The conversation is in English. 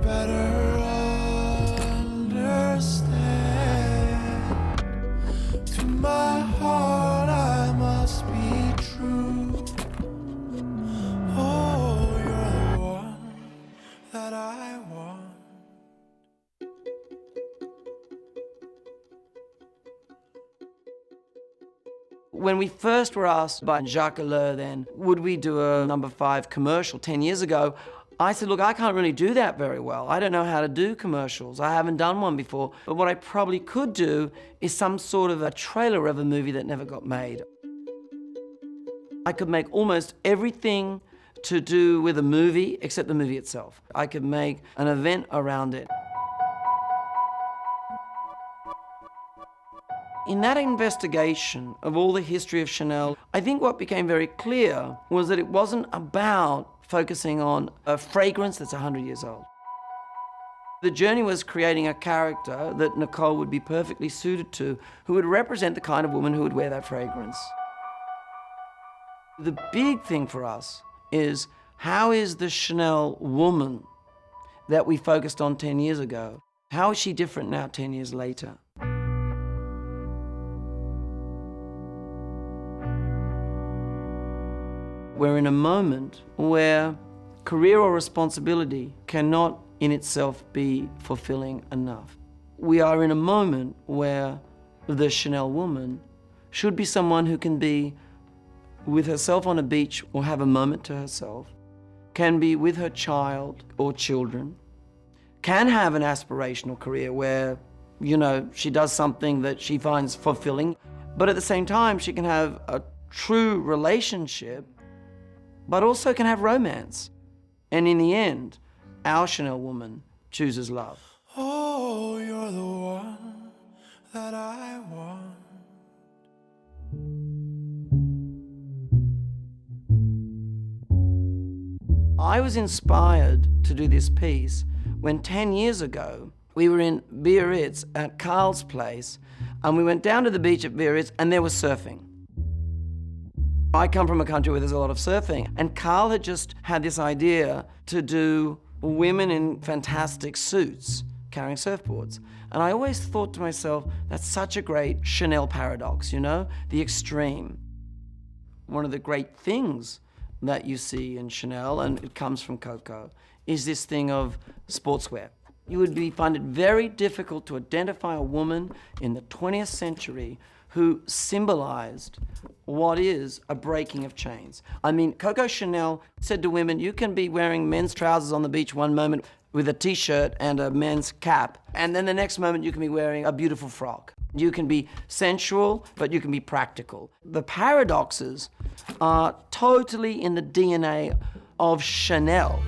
better understand. To my heart I must be true. Oh, you're the one that I want. When we first were asked by Jacques Allure then, would we do a number 5 commercial 10 years ago, I said, look, I can't really do that very well. I don't know how to do commercials. I haven't done one before. But what I probably could do is some sort of a trailer of a movie that never got made. I could make almost everything to do with a movie except the movie itself. I could make an event around it. In that investigation of all the history of Chanel, I think what became very clear was that it wasn't about focusing on a fragrance that's 100 years old. The journey was creating a character that Nicole would be perfectly suited to, who would represent the kind of woman who would wear that fragrance. The big thing for us is, how is the Chanel woman that we focused on 10 years ago, how is she different now 10 years later? We're in a moment where career or responsibility cannot in itself be fulfilling enough. We are in a moment where the Chanel woman should be someone who can be with herself on a beach or have a moment to herself, can be with her child or children, can have an aspirational career where, you know, she does something that she finds fulfilling, but at the same time she can have a true relationship, but also can have romance. And in the end, our Chanel woman chooses love. Oh, you're the one that I want. I was inspired to do this piece when 10 years ago, we were in Biarritz at Carl's place, and we went down to the beach at Biarritz and there was surfing. I come from a country where there's a lot of surfing, and Carl had just had this idea to do women in fantastic suits carrying surfboards. And I always thought to myself, that's such a great Chanel paradox, you know, the extreme. One of the great things that you see in Chanel, and it comes from Coco, is this thing of sportswear. You would find it very difficult to identify a woman in the 20th century who symbolized what is a breaking of chains. I mean, Coco Chanel said to women, you can be wearing men's trousers on the beach one moment with a t-shirt and a men's cap, and then the next moment you can be wearing a beautiful frock. You can be sensual, but you can be practical. The paradoxes are totally in the DNA of Chanel.